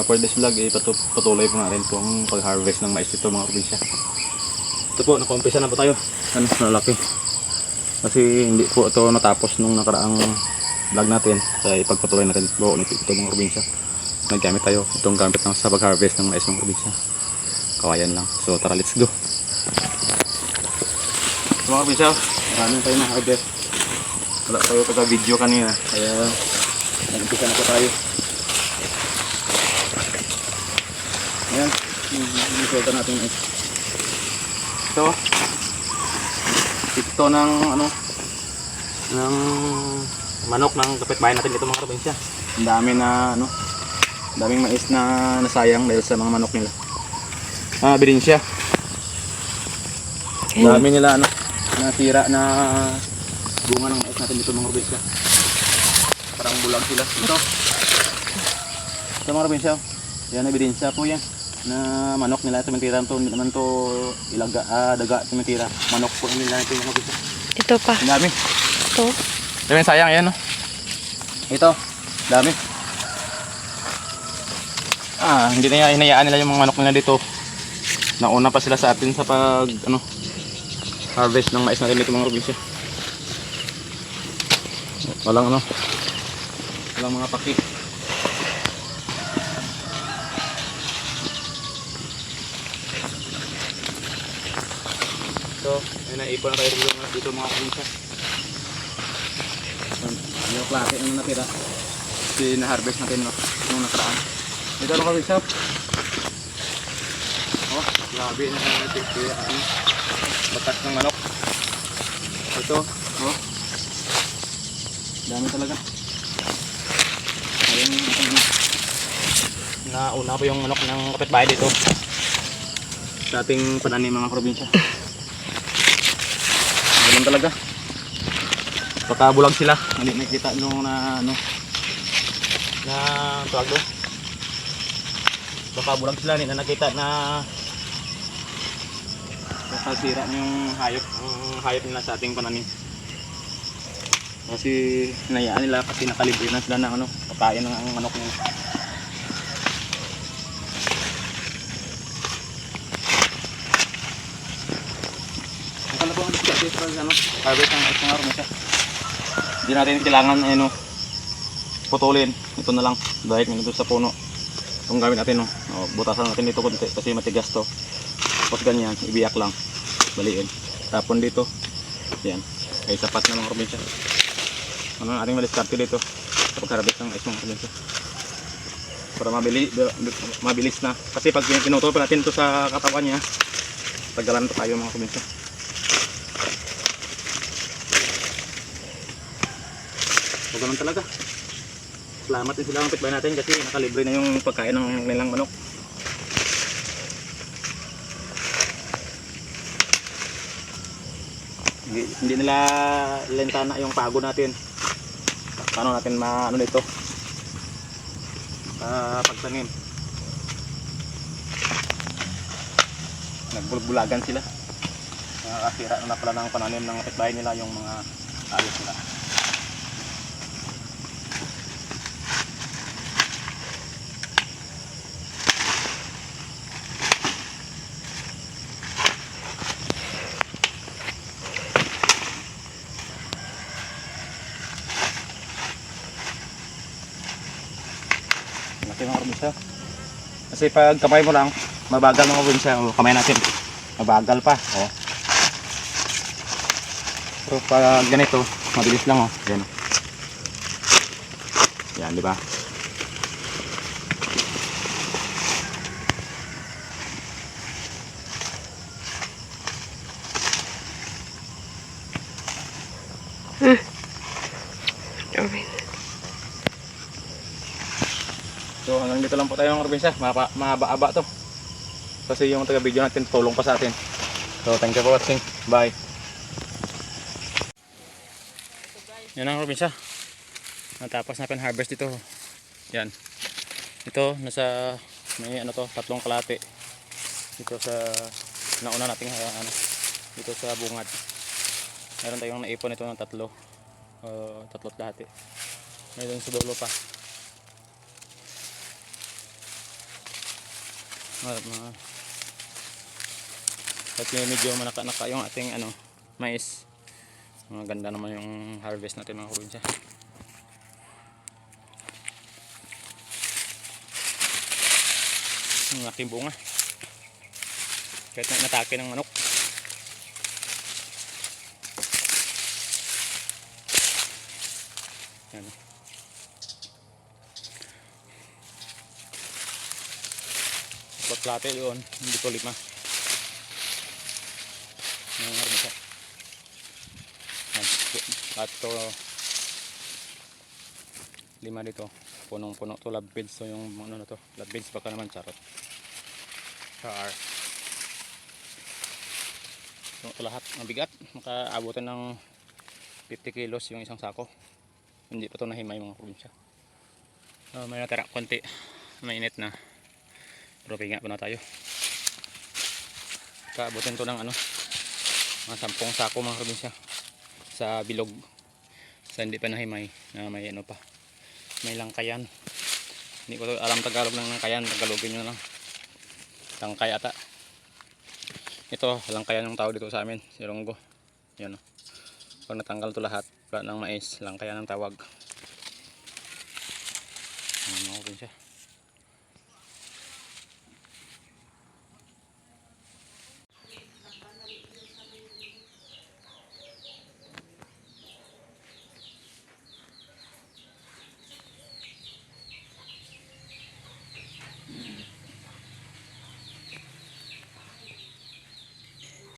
For this vlog, patuloy po natin itong pag-harvest ng mais dito mga probinsya. Ito po, naka-umpisa na po tayo. Ano, nalaki. Kasi hindi po ito natapos nung nakaraang vlog natin. Kaya ipagpatuloy natin po ulit ito mga probinsya. Naggamit tayo itong gamit ng sa pag-harvest ng mais mga probinsya. Kawayan lang. So tara, let's go. So mga probinsya, maraming tayo ng harvest. Wala tayo pagka-video kanina. Kaya nag-umpisa na po tayo. Ayan, yung resulta natin is ito ng ano ng manok ng kapitbahay natin dito mga probinsya. Ang dami na ano, daming mais na nasayang dahil sa mga manok nila. Probinsya. Dami nila ano, nasira na bunga ng mais natin dito mga probinsya. Parang bulag sila. Ito mga probinsya. Yan, ebidensya po yan na manok nila tumitira to, hindi naman to ilaga, daga tumitira. Manok po nila ito mga bisa. Ito pa. Ang dami. Ito. Dami sayang yan, no? Ito, dami. Hindi na hinayaan nila yung mga manok nila dito. Nauna pa sila sa atin sa pag ano harvest ng mais natin dito mga probinsya. Walang ano, walang mga paki. So, ay naipon na tayo dito mga probinsya. Yung klase yung natira. Kasi na-harvest natin no, nung nakaraan. Ito mga probinsya. Oh, grabe na natin. Batas ng manok. Ito, oh. Dami talaga. Ayun, nauna pa yung manok ng kapitbahay dito. Sa ating pananim mga probinsya. Ganun talaga. Baka bulag sila. Hindi nakikita nung na ano na tawag doon. Baka bulag sila. Hindi na nakita na nakasira yung hayop nila sa ating pananim. Kasi hinayaan nila kasi nakalibre na sila ng ano, pagkain ng manok nila. Ano po ang discount para ano, harvest ng isang araw siya. Hindi natin kailangan ano, putulin. Ito na lang dahil nandito sa puno. Itong gamit natin no. Butasan natin dito konti kasi matigas to. Tapos ganyan, ibiyak lang. Baliin. Tapon dito. Yan. Ay sapat na mga probinsya. Ano ang ating madiskarte dito sa pag-harvest ng isang probinsya. Para mabilis na. Kasi pag pinutol pa natin ito sa katawan niya, tagalan pa tayo mga probinsya. So ganun talaga. Salamat din sila ang kapitbahay natin kasi nakalibre na yung pagkain ng nilang manok. Hindi nila lentana yung pagod natin. Paano natin maano nito? Pagtanim. Nagbulbulagan sila. Nakakasira na pala ng pananim ng kapitbahay nila yung mga ayos nila. Mga probinsya. Kasi pag kamay mo lang, mabagal mga probinsya. Kamay natin, mabagal pa. Pero pag ganito, mabilis lang. Yan. Yan, di ba? Okay. So hanggang dito lang po tayo mga probinsya. Mahaba-aba to. Kasi yung taga-video natin tulong pa sa atin. So thank you for watching. Bye. Yan ang probinsya. Natapos natin harvest dito. Yan. Ito nasa may ano to, 3 kalate. Dito sa nauna nating ano dito sa bungad. Meron tayong naipon ito ng 3. 3 kalate. Mayroon sa dulo pa. At medyo manaka-naka yung ating ano, mais. Maganda naman yung harvest natin mga probinsya. Ang laking bunga. Kahit natake ng manok. Yan. Baklate yun, hindi ko 5. Nangyari siya. Yan. At ito 5 dito. Punong-puno to, love beds to yung ano na to. Love beds baka naman charot. Char. Ito lahat, mabigat. Makaabutan ng 50 kilos yung isang sako. Hindi pa ito nahimay mga probinsya. May natira konti. Mainit na. Pero pinga pa na tayo. Kaabutin to ng ano, mga 10 sako mga probinsya. Sa bilog. Sa hindi pa nahimay. Na may ano pa. May langkayan. Hindi ko alam Tagalog ng langkayan. Tagalogin nyo lang. Langkay ata. Ito, langkayan yung tawag dito sa amin. Silonggo. Yan o. Pag natanggal to lahat, wala ng mais, langkayan ang tawag. Ano ko rin siya.